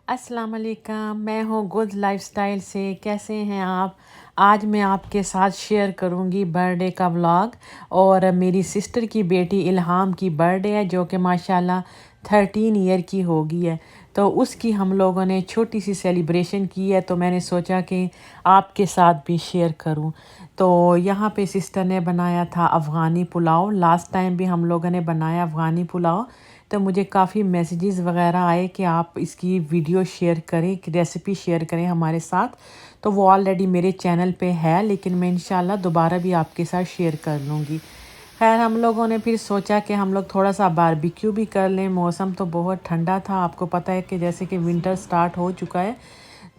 अस्सलाम वालेकुम, मैं हूँ गुड लाइफस्टाइल से। कैसे हैं आप? आज मैं आपके साथ शेयर करूँगी बर्थडे का व्लॉग। और मेरी सिस्टर की बेटी इल्हाम की बर्थडे है जो कि माशाल्लाह 13 ईयर की हो गई है। तो उसकी हम लोगों ने छोटी सी सेलिब्रेशन की है, तो मैंने सोचा कि आपके साथ भी शेयर करूं। तो यहाँ पे सिस्टर ने बनाया था अफ़गानी पुलाव। लास्ट टाइम भी हम लोगों ने बनाया अफ़गानी पुलाव। तो मुझे काफ़ी मैसेजेस वगैरह आए कि आप इसकी वीडियो शेयर करें, कि रेसिपी शेयर करें हमारे साथ। तो वो ऑलरेडी मेरे चैनल पे है, लेकिन मैं इंशाल्लाह दोबारा भी आपके साथ शेयर कर लूँगी। खैर, हम लोगों ने फिर सोचा कि हम लोग थोड़ा सा बारबेक्यू भी कर लें। मौसम तो बहुत ठंडा था, आपको पता है कि जैसे कि विंटर स्टार्ट हो चुका है,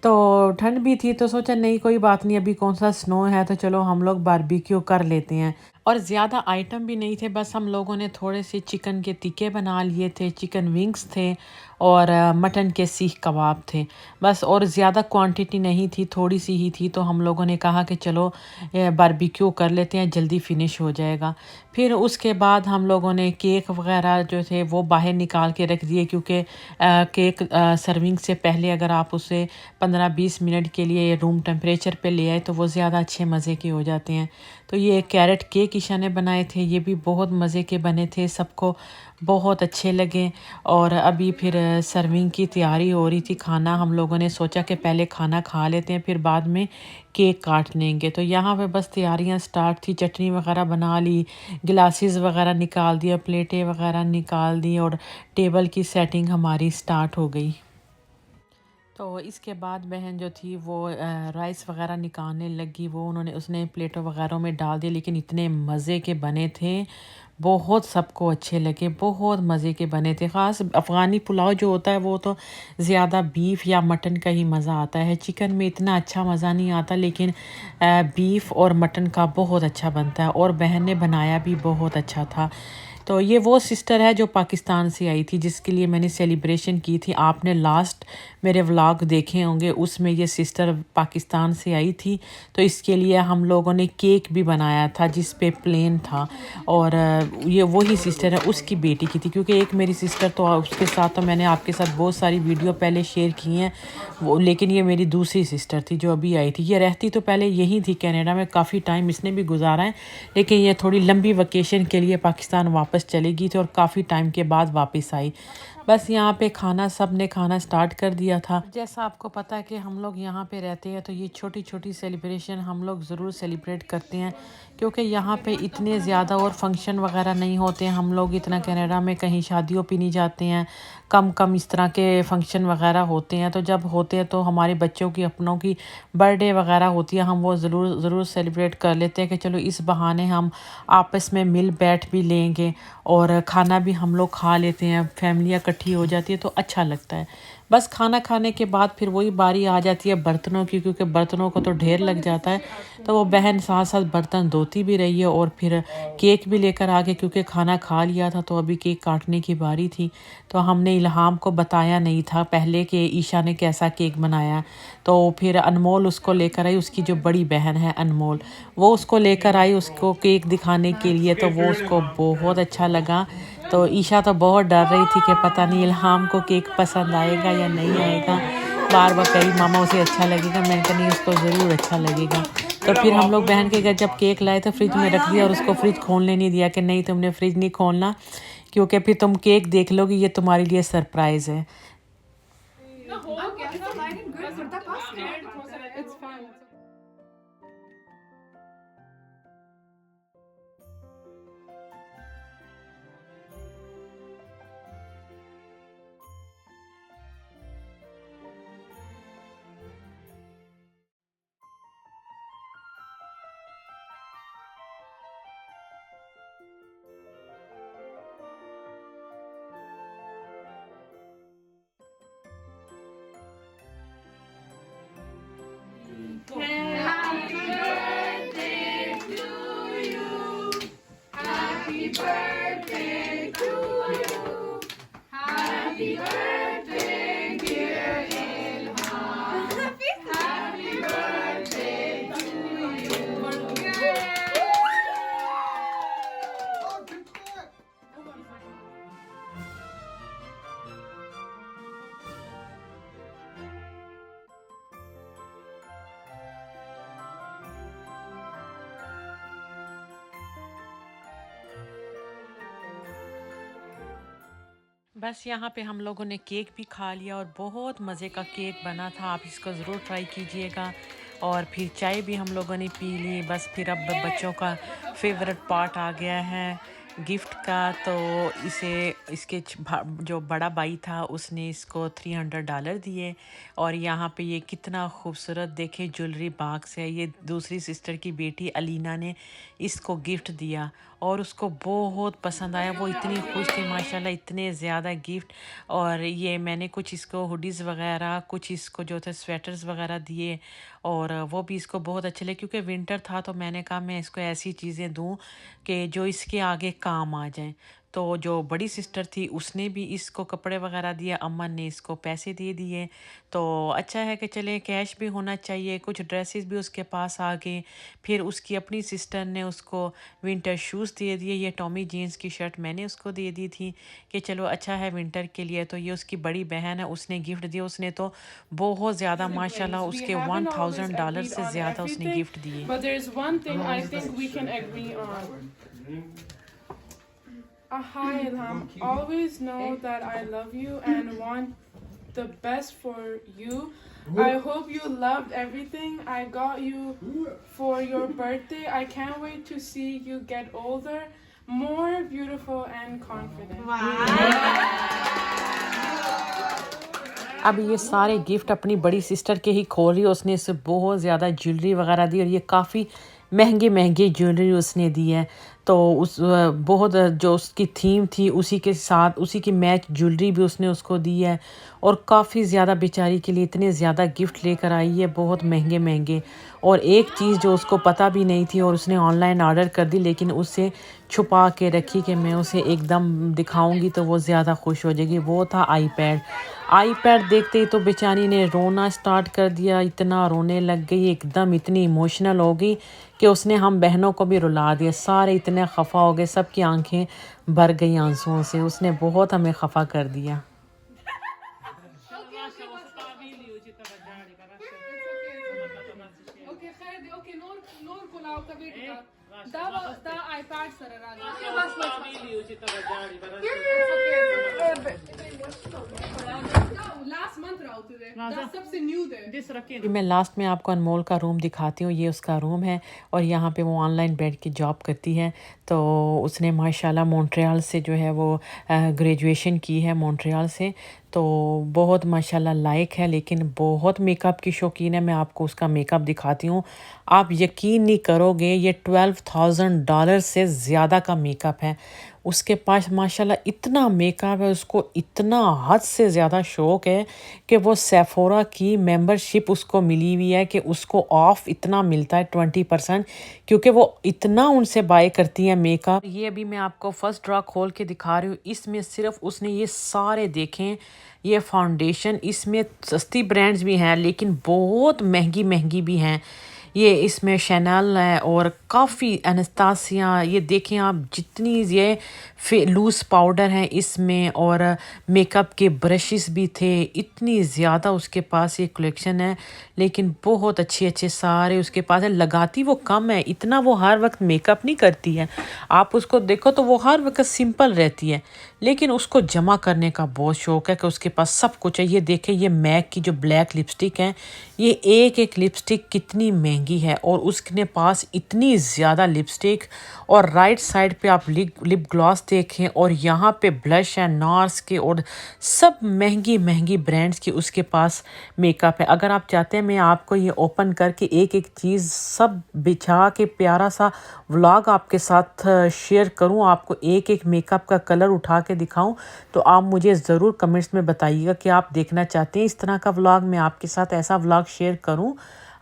तो ठंड भी थी। तो सोचा नहीं, कोई बात नहीं, अभी कौन सा स्नो है, तो चलो हम लोग बारबेक्यू कर लेते हैं। और ज़्यादा आइटम भी नहीं थे, बस हम लोगों ने थोड़े से चिकन के टिक्के बना लिए थे, चिकन विंग्स थे और मटन के सीख कबाब थे बस। और ज़्यादा क्वांटिटी नहीं थी, थोड़ी सी ही थी। तो हम लोगों ने कहा कि चलो बारबेक्यू कर लेते हैं, जल्दी फिनिश हो जाएगा। फिर उसके बाद हम लोगों ने केक वगैरह जो थे वो बाहर निकाल के रख दिए, क्योंकि केक सर्विंग से पहले अगर आप उसे 15-20 मिनट के लिए रूम टेम्परेचर पे ले आए तो वो ज़्यादा अच्छे मज़े के हो जाते हैं। तो ये कैरेट केक ईशा ने बनाए थे, ये भी बहुत मज़े के बने थे, सबको बहुत अच्छे लगे। और अभी फिर सर्विंग की तैयारी हो रही थी। खाना हम लोगों ने सोचा कि पहले खाना खा लेते हैं, फिर बाद में केक काट लेंगे। तो यहाँ पे बस तैयारियां स्टार्ट थी, चटनी वगैरह बना ली, गिलासेस वगैरह निकाल दिया, प्लेटें वगैरह निकाल दी और टेबल की सेटिंग हमारी स्टार्ट हो गई। तो इसके बाद बहन जो थी वो राइस वगैरह निकालने लगी। वो उन्होंने उसने प्लेटों वगैरह में डाल दिए, लेकिन इतने मज़े के बने थे, बहुत सबको अच्छे लगे, बहुत मज़े के बने थे। ख़ास अफ़गानी पुलाव जो होता है वो तो ज़्यादा बीफ या मटन का ही मज़ा आता है, चिकन में इतना अच्छा मज़ा नहीं आता, लेकिन बीफ और मटन का बहुत अच्छा बनता है। और बहन ने बनाया भी बहुत अच्छा था। तो ये वो सिस्टर है जो पाकिस्तान से आई थी, जिसके लिए मैंने सेलिब्रेशन की थी। आपने लास्ट मेरे व्लॉग देखे होंगे, उसमें ये सिस्टर पाकिस्तान से आई थी। तो इसके लिए हम लोगों ने केक भी बनाया था जिस पे प्लेन था। और ये वही सिस्टर है, उसकी बेटी की थी, क्योंकि एक मेरी सिस्टर तो उसके साथ तो मैंने आपके साथ बहुत सारी वीडियो पहले शेयर की हैं वो, लेकिन ये मेरी दूसरी सिस्टर थी जो अभी आई थी। ये रहती तो पहले यहीं थी कनाडा में, काफ़ी टाइम इसने भी गुजारा है, लेकिन ये थोड़ी लंबी वेकेशन के लिए पाकिस्तान वापस चली गई थी और काफ़ी टाइम के बाद वापस आई। बस यहाँ पे खाना सब ने खाना स्टार्ट कर दिया था। जैसा आपको पता है कि हम लोग यहाँ पे रहते हैं, तो ये छोटी छोटी सेलिब्रेशन हम लोग ज़रूर सेलिब्रेट करते हैं, क्योंकि यहाँ पे इतने ज़्यादा और फंक्शन वगैरह नहीं होते हैं। हम लोग इतना कनाडा में कहीं शादियों पे नहीं जाते हैं, कम कम इस तरह के फंक्शन वगैरह होते हैं। तो जब होते हैं तो हमारे बच्चों की, अपनों की बर्थडे वगैरह होती है, हम वो ज़रूर ज़रूर सेलिब्रेट कर लेते हैं कि चलो इस बहाने हम आपस में मिल बैठ भी लेंगे और खाना भी हम लोग खा लेते हैं, फैमिलियाँ इकट्ठी हो जाती है तो अच्छा लगता है। बस खाना खाने के बाद फिर वही बारी आ जाती है बर्तनों की, क्योंकि बर्तनों को तो ढेर लग जाता है। तो वो बहन साथ साथ बर्तन धोती भी रही है और फिर केक भी लेकर आ गए, क्योंकि खाना खा लिया था तो अभी केक काटने की बारी थी। तो हमने इल्हाम को बताया नहीं था पहले कि ईशा ने कैसा केक बनाया। तो फिर अनमोल उसको लेकर आई, उसकी जो बड़ी बहन है अनमोल, वो उसको लेकर आई उसको केक दिखाने के लिए। तो वो उसको बहुत अच्छा लगा। तो ईशा तो बहुत डर रही थी कि पता नहीं इल्हाम को केक पसंद आएगा या नहीं आएगा। बार बार कही मामा उसे अच्छा लगेगा, मैंने कहा नहीं उसको ज़रूर अच्छा लगेगा। तो फिर हम लोग बहन के घर जब केक लाए तो फ्रिज में रख दिया और उसको फ्रिज खोलने नहीं दिया कि नहीं तुमने फ्रिज नहीं खोलना, क्योंकि फिर तुम केक देख लोगी, ये तुम्हारे लिए सरप्राइज़ है। Happy birthday to you. Happy birthday to you. Happy birthday, dear Ilham. Happy birthday to you. बस यहाँ पे हम लोगों ने केक भी खा लिया और बहुत मज़े का केक बना था। आप इसको ज़रूर ट्राई कीजिएगा। और फिर चाय भी हम लोगों ने पी ली। बस फिर अब बच्चों का फेवरेट पार्ट आ गया है गिफ्ट का। तो इसे इसके जो बड़ा भाई था उसने इसको $300 दिए। और यहाँ पे ये कितना खूबसूरत देखे ज्वेलरी बॉक्स है। ये दूसरी सिस्टर की बेटी अलीना ने इसको गिफ्ट दिया और उसको बहुत पसंद आया। वो इतनी खुश थी माशाल्लाह, इतने ज़्यादा गिफ्ट। और ये मैंने कुछ इसको हुडीज़ वगैरह, कुछ इसको जो थे स्वेटर्स वगैरह दिए। और वो भी इसको बहुत अच्छे लगे क्योंकि विंटर था। तो मैंने कहा मैं इसको ऐसी चीज़ें दूं कि जो इसके आगे काम आ जाएं। तो जो बड़ी सिस्टर थी उसने भी इसको कपड़े वगैरह दिए, अम्मन ने इसको पैसे दे दिए। तो अच्छा है कि चले कैश भी होना चाहिए। कुछ ड्रेसेस भी उसके पास आ गए। फिर उसकी अपनी सिस्टर ने उसको विंटर शूज़ दे दिए। ये टॉमी जीन्स की शर्ट मैंने उसको दे दी थी कि चलो अच्छा है विंटर के लिए। तो ये उसकी बड़ी बहन है, उसने गिफ्ट दिया। उसने तो बहुत ज़्यादा माशाल्लाह उसके $1000 से ज़्यादा उसने गिफ्ट दिए। But there's one thing I think we can agree on. Hi Ilham, always know that I love you and want the best for you. I hope you loved everything I got you for your birthday. I can't wait to see you get older, more beautiful and confident. अब ये सारे gift अपनी बड़ी sister के ही खोल रही है। उसने इसे बहुत ज़्यादा ज्वेलरी वगैरह दी और ये काफ़ी महंगे महंगे ज्वेलरी उसने दी है। तो उस बहुत जो उसकी थीम थी उसी के साथ उसी की मैच ज्वेलरी भी उसने उसको दी है। और काफ़ी ज़्यादा बेचारी के लिए इतने ज़्यादा गिफ्ट लेकर आई है, बहुत महंगे महंगे। और एक चीज़ जो उसको पता भी नहीं थी और उसने ऑनलाइन ऑर्डर कर दी, लेकिन उससे छुपा के रखी कि मैं उसे एकदम दिखाऊंगी तो वो ज़्यादा खुश हो जाएगी। वो था आईपैड। आईपैड देखते ही तो बेचारी ने रोना स्टार्ट कर दिया। इतना रोने लग गई, एकदम इतनी इमोशनल हो गई कि उसने हम बहनों को भी रुला दिया। सारे इतने खफा हो गए, सबकी आंखें भर गई आंसुओं से। उसने बहुत हमें खफा कर दिया। मैं लास्ट में आपको अनमोल का रूम दिखाती हूँ। ये उसका रूम है और यहाँ पे वो ऑनलाइन बैठ के जॉब करती है। तो उसने माशाल्लाह मॉन्ट्रियल से जो है वो ग्रेजुएशन की है मॉन्ट्रियल से। तो बहुत माशाल्लाह लायक है, लेकिन बहुत मेकअप की शौकीन है। मैं आपको उसका मेकअप दिखाती हूँ, आप यकीन नहीं करोगे। ये $12,000 से ज़्यादा का मेकअप है उसके पास। माशाल्लाह इतना मेकअप है, उसको इतना हद से ज़्यादा शौक़ है कि वो सेफोरा की मेंबरशिप उसको मिली हुई है कि उसको ऑफ इतना मिलता है 20%, क्योंकि वो इतना उनसे बाय करती हैं मेकअप। ये अभी मैं आपको फर्स्ट ड्रॉ खोल के दिखा रही हूँ। इसमें सिर्फ उसने ये सारे देखें, ये फाउंडेशन, इसमें सस्ती ब्रांड्स भी हैं लेकिन बहुत महंगी महंगी भी हैं। ये इसमें शैनल है और काफ़ी एनास्तासिया। ये देखें आप, जितनी ये लूज़ पाउडर हैं इसमें, और मेकअप के ब्रशेस भी थे। इतनी ज़्यादा उसके पास ये कलेक्शन है, लेकिन बहुत अच्छे अच्छे सारे उसके पास है। लगाती वो कम है, इतना वो हर वक्त मेकअप नहीं करती है। आप उसको देखो तो वो हर वक्त सिंपल रहती है, लेकिन उसको जमा करने का बहुत शौक़ है कि उसके पास सब कुछ है। ये देखें, ये मैक की जो ब्लैक लिपस्टिक है, ये एक एक लिपस्टिक कितनी महंगी है और उसके पास इतनी ज़्यादा लिपस्टिक। और राइट साइड पे आप लिप ग्लॉस देखें और यहाँ पे ब्लश है नार्स के, और सब महंगी महंगी ब्रांड्स की उसके पास मेकअप है। अगर आप चाहते हैं मैं आपको ये ओपन करके एक एक चीज़ सब बिछा के प्यारा सा व्लॉग आपके साथ शेयर करूं, आपको एक एक मेकअप का कलर उठा के दिखाऊं, तो आप मुझे ज़रूर कमेंट्स में बताइएगा कि आप देखना चाहते हैं इस तरह का व्लॉग, मैं आपके साथ ऐसा व्लॉग शेयर करूं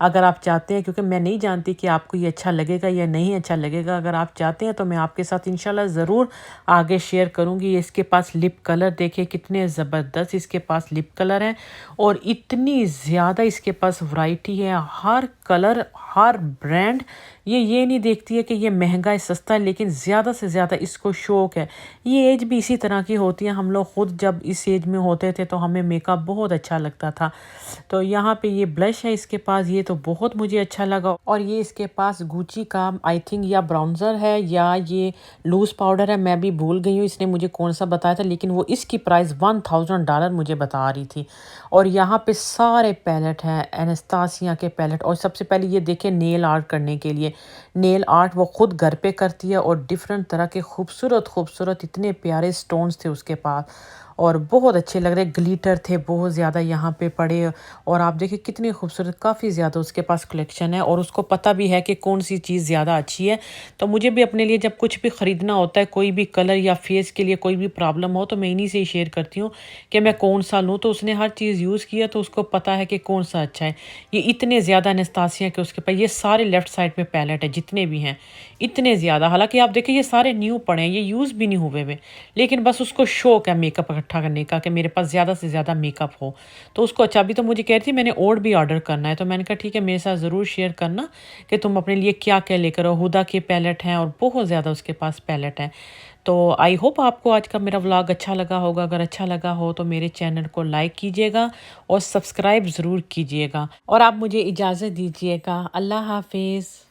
अगर आप चाहते हैं। क्योंकि मैं नहीं जानती कि आपको ये अच्छा लगेगा या नहीं अच्छा लगेगा। अगर आप चाहते हैं तो मैं आपके साथ इंशाल्लाह ज़रूर आगे शेयर करूंगी। ये इसके पास लिप कलर देखिए कितने ज़बरदस्त इसके पास लिप कलर हैं, और इतनी ज़्यादा इसके पास वैरायटी है। हर कलर हर ब्रांड ये नहीं देखती है कि ये महंगा है सस्ता है, लेकिन ज़्यादा से ज़्यादा इसको शौक़ है। ये एज भी इसी तरह की होती है। हम लोग ख़ुद जब इस एज में होते थे तो हमें मेकअप बहुत अच्छा लगता था। तो यहाँ पे ये ब्लश है इसके पास, ये तो बहुत मुझे अच्छा लगा। और ये इसके पास गुची का आई थिंक या ब्राउन्जर है या ये लूज़ पाउडर है, मैं भी भूल गई हूँ इसने मुझे कौन सा बताया था, लेकिन वो इसकी प्राइस $1000 मुझे बता रही थी। और यहाँ पे सारे पैलेट हैं, एनास्तासिया के पैलेट। और सबसे पहले ये देखें नेल आर्ट करने के लिए, नेल आर्ट वो खुद घर पे करती है और डिफरेंट तरह के खूबसूरत खूबसूरत इतने प्यारे स्टोन्स थे उसके पास और बहुत अच्छे लग रहे। ग्लिटर थे बहुत ज़्यादा यहाँ पे पड़े और आप देखिए कितनी खूबसूरत, काफ़ी ज़्यादा उसके पास कलेक्शन है और उसको पता भी है कि कौन सी चीज़ ज़्यादा अच्छी है। तो मुझे भी अपने लिए जब कुछ भी ख़रीदना होता है, कोई भी कलर या फेस के लिए कोई भी प्रॉब्लम हो, तो मैं इन्हीं से ही शेयर करती हूँ कि मैं कौन सा लूँ। तो उसने हर चीज़ यूज़ किया तो उसको पता है कि कौन सा अच्छा है। ये इतने ज़्यादा एनास्तासिया के उसके पास ये सारे लेफ़्ट साइड में पैलेट है जितने भी हैं, इतने ज़्यादा। हालाँकि आप देखिए ये सारे न्यू पड़े हैं, ये यूज़ भी नहीं हुए हुए, लेकिन बस उसको शौक है मेकअप इकट्ठा करने का कि मेरे पास ज़्यादा से ज़्यादा मेकअप हो। तो उसको अच्छा, अभी तो मुझे कह रही थी मैंने और भी ऑर्डर करना है, तो मैंने कहा ठीक है मेरे साथ ज़रूर शेयर करना कि तुम अपने लिए क्या क्या लेकर आओ। हुदा के पैलेट हैं और बहुत ज़्यादा उसके पास पैलेट हैं। तो आई होप आपको आज का मेरा व्लॉग अच्छा लगा होगा। अगर अच्छा लगा हो तो मेरे चैनल को लाइक कीजिएगा और सब्सक्राइब ज़रूर कीजिएगा और आप मुझे इजाज़त दीजिएगा। अल्लाह हाफिज़।